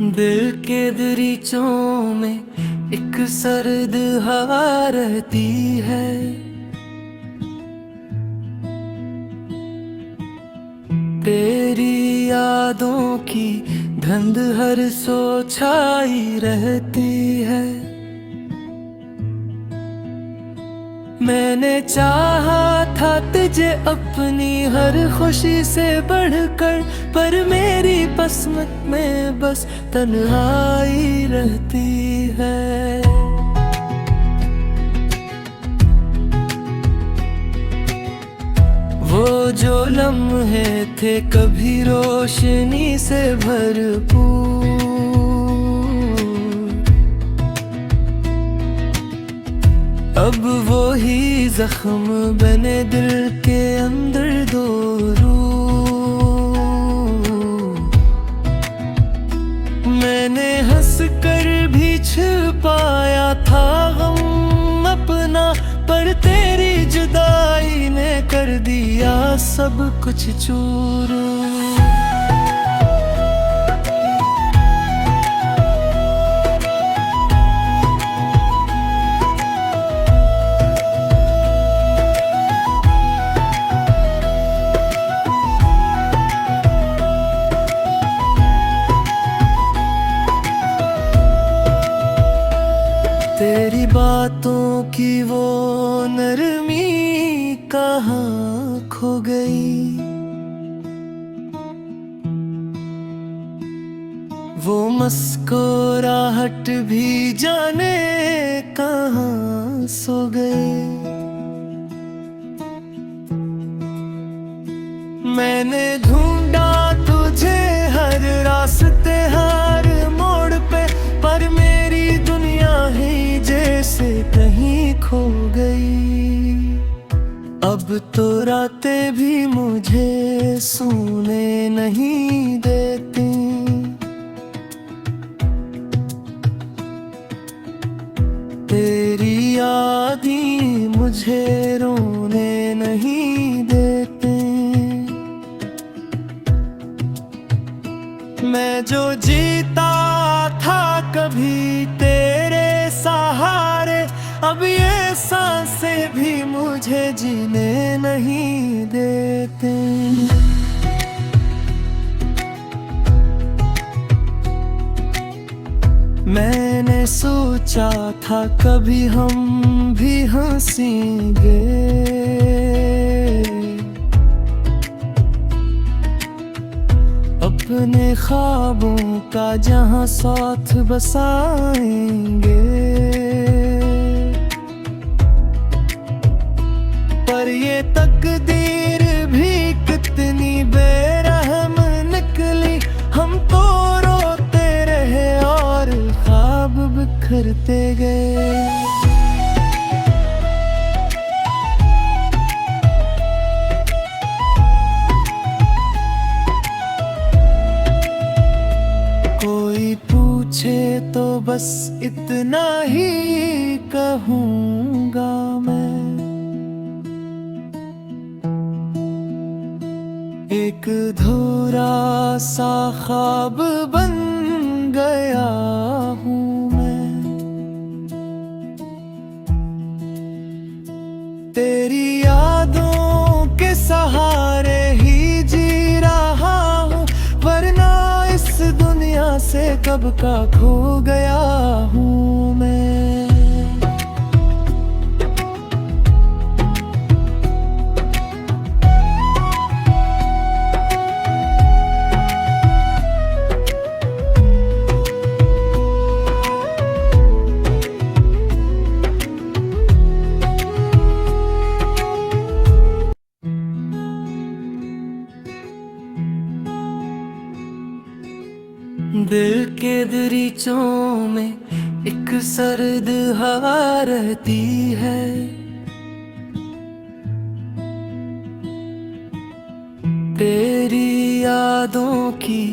दिल के दरीचों में एक सर्द हवा रहती है। तेरी यादों की धुंध हर सो छाई रहती है। मैंने चाहा था तुझे अपनी हर खुशी से बढ़कर, पर मेरी किस्मत में बस तन्हाई रहती है। वो जो लम्हे थे कभी रोशनी से भरपूर, अब वो ही जख्म बने दिल के अंदर दो रूह। मैंने हंस कर भी छुपाया था गम अपना, पर तेरी जुदाई ने कर दिया सब कुछ चूर। तेरी बातों की वो नरमी कहाँ खो गई, वो मुस्कुराहट भी जाने कहाँ सो गई। मैंने ढूंढा तुझे हर रास्ते हर मोड़ पे, पर मेरी दुनिया ही जैसे कहीं खो गई। अब तो रातें भी मुझे सोने नहीं देती, तेरी यादें मुझे रोने नहीं देती। मैं जो जीता था कभी तेरे सहारे, अब ये सांसें भी मुझे जीने नहीं देते। मैंने सोचा था कभी हम भी हंसेंगे, अपने ख्वाबों का जहां साथ बसाएंगे। पर ये तकदीर भी कितनी बेरहम निकली, हम तो रोते रहे और ख्वाब बिखरते गए। कोई पूछे तो बस इतना ही कहूँगा मैं, एक अधूरा सा ख्वाब बन गया हूँ मैं। तेरी यादों के सहारे ही जी रहा हूँ, वरना इस दुनिया से कब का खो गया हूँ मैं। दिल के दरीचों में एक सर्द हवा रहती है। तेरी यादों की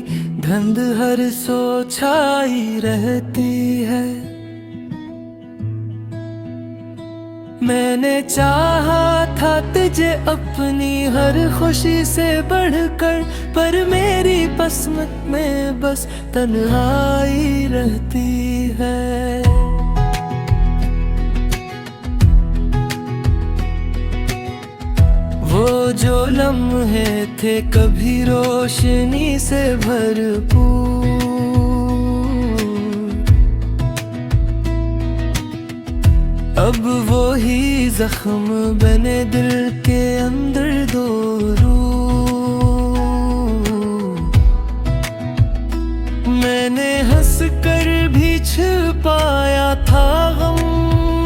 धुंध हर सो छाई रहती है। मैंने चाहा था तुझे अपनी हर खुशी से बढ़कर, पर मेरी किस्मत में बस तन्हाई रहती है। वो जो लम्हे थे कभी रोशनी से भरपूर, अब वो ही जख्म बने दिल के अंदर दोरू। मैंने हंस कर भी छुपाया था गम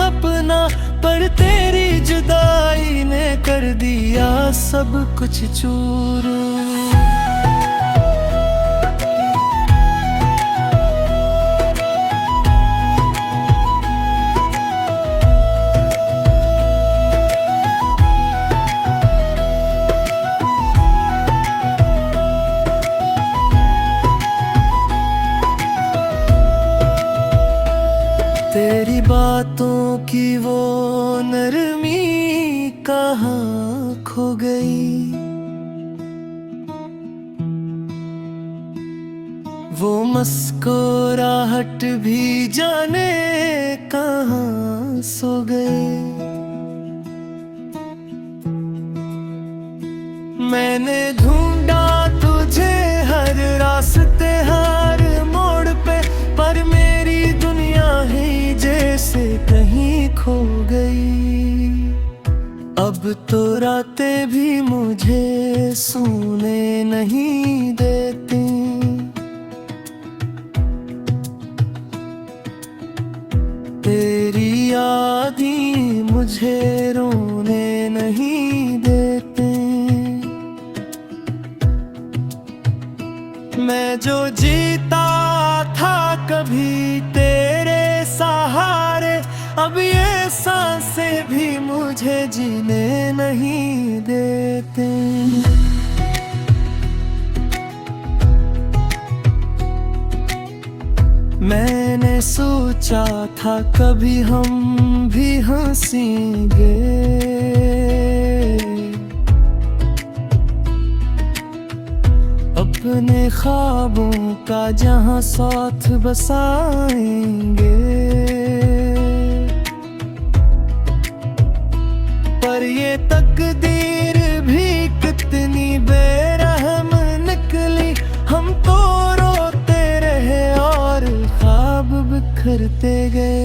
अपना, पर तेरी जुदाई ने कर दिया सब कुछ चूर। तेरी बातों की वो नरमी कहाँ खो गई, वो मुस्कुराहट भी जाने कहाँ सो गई। मैंने ढूंढा तुझे हर रास्ते हर मोड़ पे, पर मेरी दुनिया ही जैसे कहीं खो गई। अब तो रातें भी मुझे सोने नहीं देती, तेरी यादें मुझे रोने नहीं देती। मैं जो जीता था कभी तेरे सहारे, अब ये सांसें भी मुझे जीने नहीं देते। मैंने सोचा था कभी हम भी हंसेंगे, अपने ख्वाबों का जहां साथ बसाएंगे, पर ये तकदीर भी कितनी बेरहम निकली। हम तो रोते रहे और ख्वाब बिखरते गए।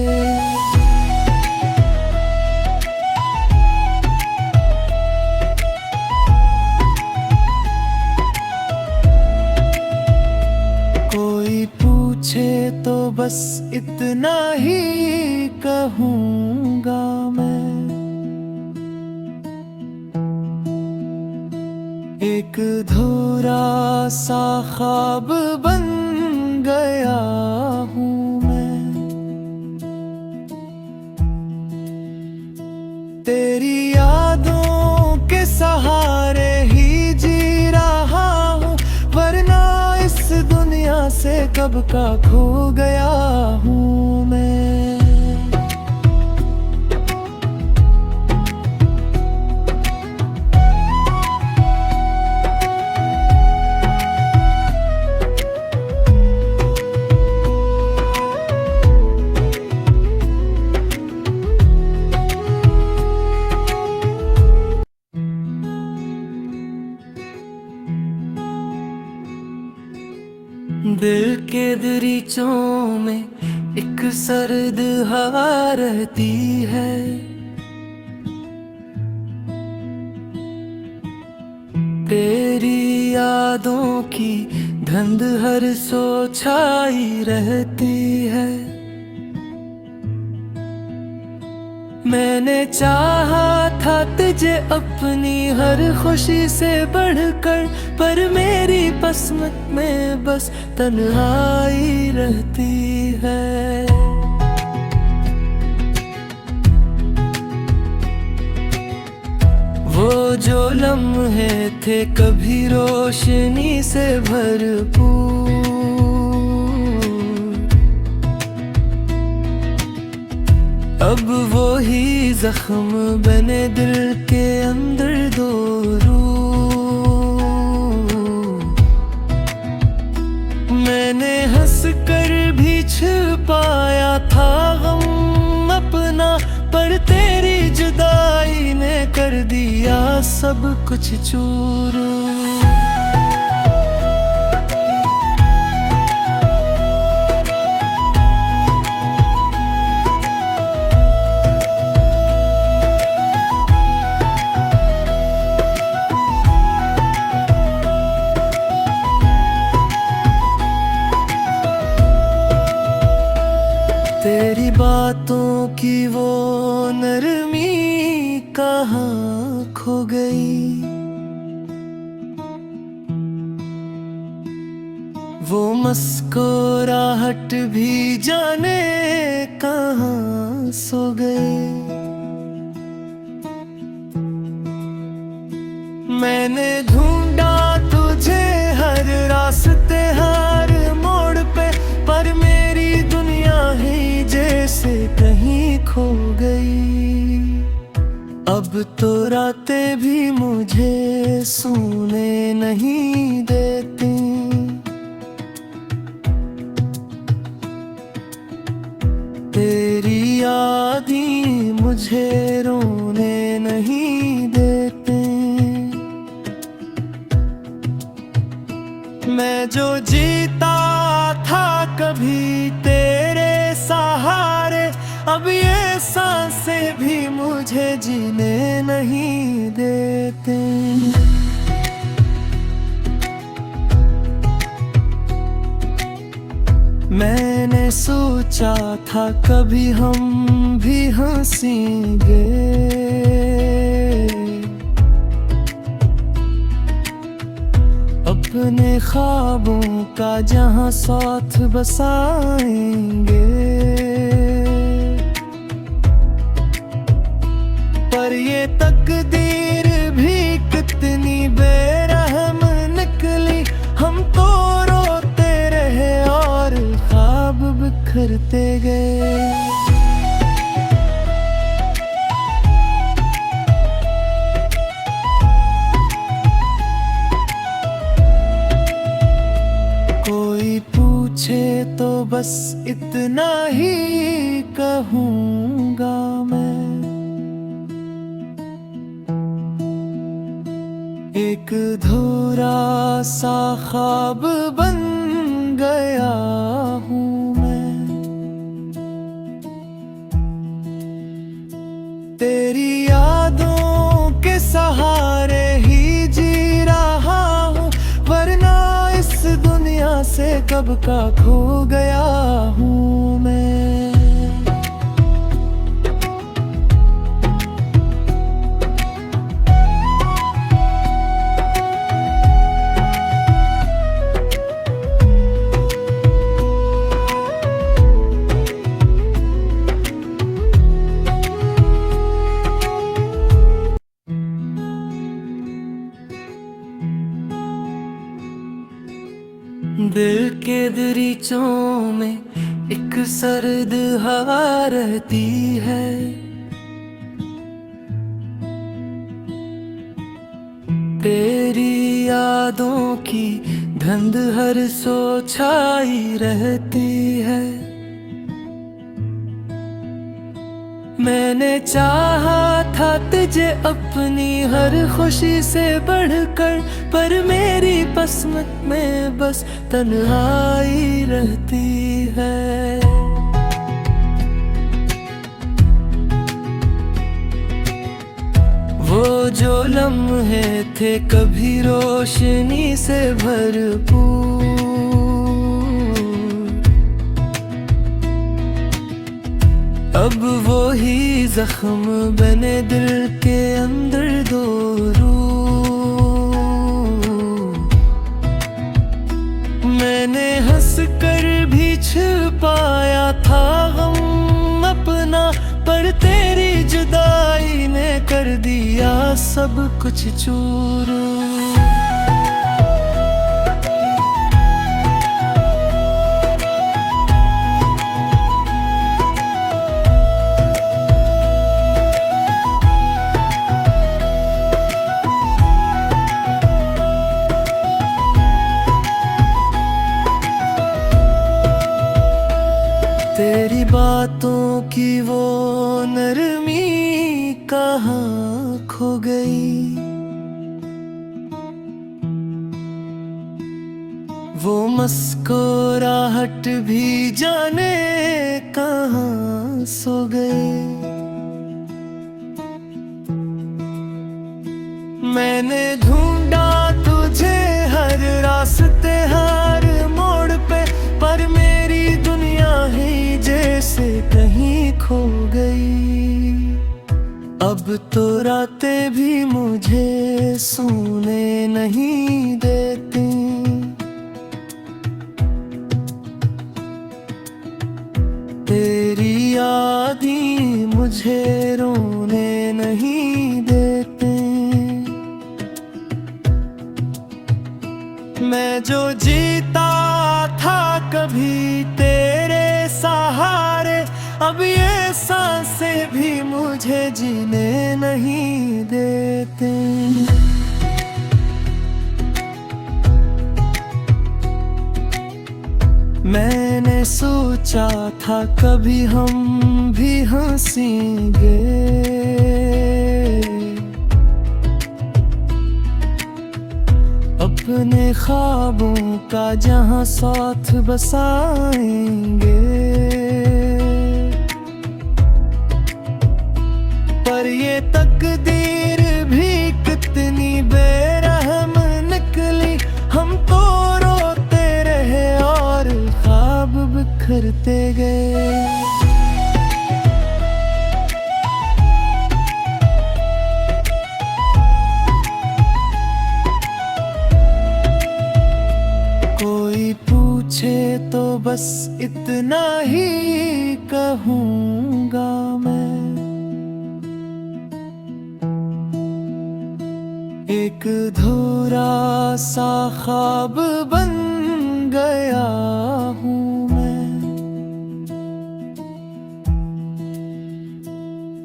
कोई पूछे तो बस इतना ही कहूँगा मैं, एक अधूरा सा ख्वाब बन गया हूँ मैं। तेरी यादों के सहारे ही जी रहा हूँ, वरना इस दुनिया से कब का खो गया हूँ मैं। दिल के दरीचों में एक सर्द हवा रहती है, तेरी यादों की धुंध हर सो छाई रहती है। मैंने चाहा था तुझे अपनी हर खुशी से बढ़कर, पर मेरी किस्मत में बस तन्हाई रहती है। वो जो लम्हे थे कभी रोशनी से भरपूर, अब वो ही जख्म बने दिल के अंदर दो रू। मैंने हंस कर भी छुपाया था गम अपना, पर तेरी जुदाई ने कर दिया सब कुछ चूर। तेरी बातों की वो नरमी कहाँ खो गई, वो मुस्कुराहट भी जाने कहाँ सो गई। मैंने ढूंढा तुझे हर रास्ते हर मोड़ पे, पर मेरी दुनिया ही जैसे कहीं खो गई। अब तो रातें भी मुझे सोने नहीं देती, तेरी याद ही मुझे रोने नहीं देते। मैं जो जीता था कभी तेरे सहारे, अब ये सांसें भी मुझे जीने नहीं देते। मैंने सोचा था कभी हम भी हंसेंगे, अपने ख्वाबों का जहां साथ बसाएंगे। पर ये तकदीर भी कितनी बेरहम निकली, हम तो रोते रहे और ख्वाब बिखरते गए। कोई पूछे तो बस इतना ही कहूँगा मैं, एक अधूरा सा ख्वाब बन गया हूँ मैं। तेरी यादों के सहारे ही जी रहा हूँ, वरना इस दुनिया से कब का खो गया हूँ मैं। दिल के दरीचों में एक सर्द हवा रहती है, तेरी यादों की धुंध हर सो छाई रहती है। मैंने चाहा था तुझे अपनी हर खुशी से बढ़कर, पर मेरी किस्मत में बस तन्हाई रहती है। वो जो लम्हे थे कभी रोशनी से भरपूर, अब वो ही जख्म बने दिल के अंदर दो रू। मैंने हंस कर भी छुपाया था गम अपना, पर तेरी जुदाई ने कर दिया सब कुछ चूर। की वो नरमी कहाँ खो गई। वो मुस्कुराहट भी जाने कहाँ सो गई। मैंने ढूंढा तुझे हर रास्ते हर मोड़ पे, पर मेरी दुनिया ही जैसे कहीं खो गई। अब तो रातें भी मुझे सोने नहीं देती, तेरी यादें मुझे रोने नहीं देते। मैं जो जीता था कभी तेरे सहारे, अब ये सांसें भी मुझे जीने नहीं देते। मैंने सोचा था कभी हम भी हंसेंगे, अपने ख्वाबों का जहां साथ बसाएंगे। पर ये तकदीर भी कितनी बेरहम निकली, हम तो रोते रहे और ख्वाब बिखरते गए। कोई पूछे तो बस इतना ही कहूँगा मैं, एक अधूरा सा ख्वाब बन गया हूँ मैं।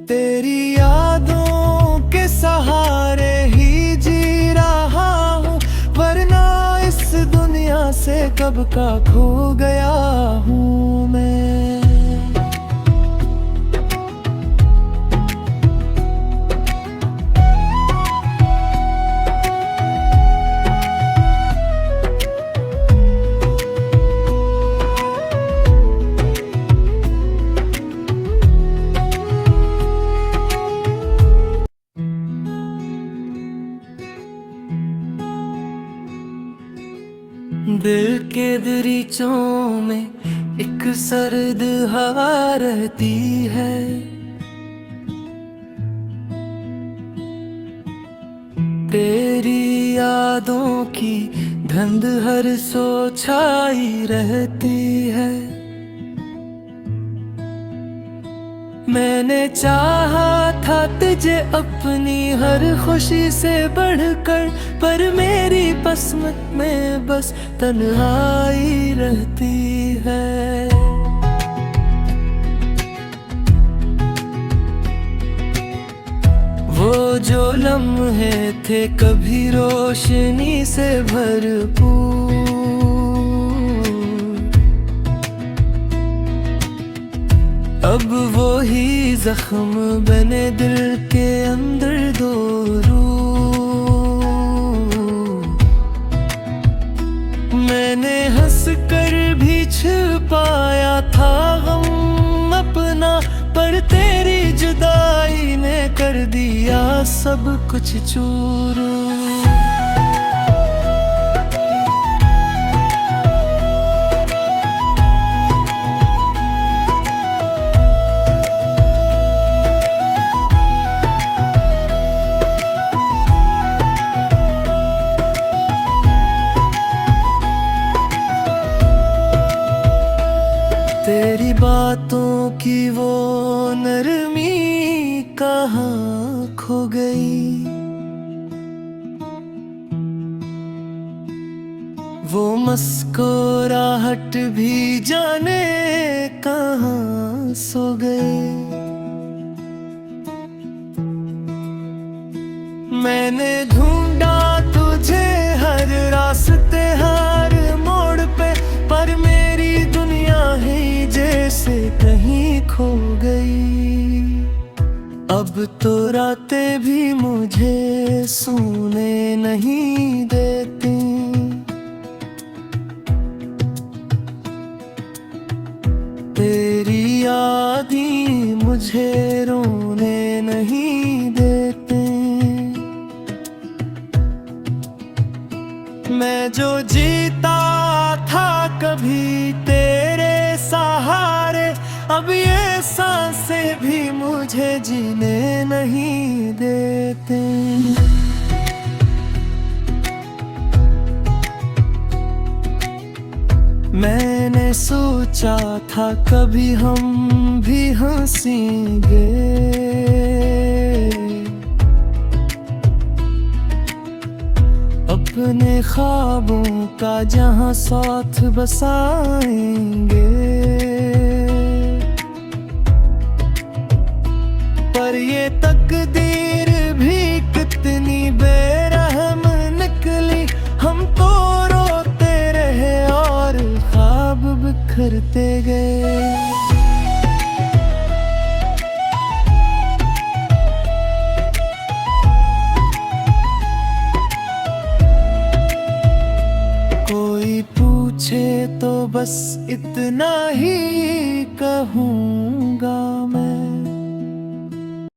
तेरी यादों के सहारे ही जी रहा हूँ, वरना इस दुनिया से कब का खो गया हूँ मैं। दिल के दरीचों में एक सर्द हवा रहती है, तेरी यादों की धुंध हर सो छाई रहती है। मैंने चाहा था तुझे अपनी हर खुशी से बढ़कर, पर मेरी किस्मत में बस तन्हाई रहती है। वो जो लम्हे थे कभी रोशनी से भरपूर, अब वो ही जख्म बने दिल के अंदर दो रूह। मैंने हंस कर भी छिपाया था गम अपना, पर तेरी जुदाई ने कर दिया सब कुछ चूर। तेरी बातों की वो नरमी कहाँ खो गई। वो मुस्कुराहट भी जाने कहाँ सो गई। मैंने ढूंढा तुझे हर रास्ते हर मोड़ पे, पर मेरी दुनिया ही जैसे कहीं खो गई। तो रातें भी मुझे सोने नहीं देती। तेरी याद ही मुझे रोने नहीं देते। मैं जो जीता था कभी तेरे सहारे, अब ये सांसें भी मुझे जीने नहीं देते। मैंने सोचा था कभी हम भी हंसेंगे, अपने ख्वाबों का जहां साथ बसाएंगे। पर ये तकदीर भी कितनी बेरहम निकली, हम तो रोते रहे और ख्वाब बिखरते गए। कोई पूछे तो बस इतना ही कहूँगा,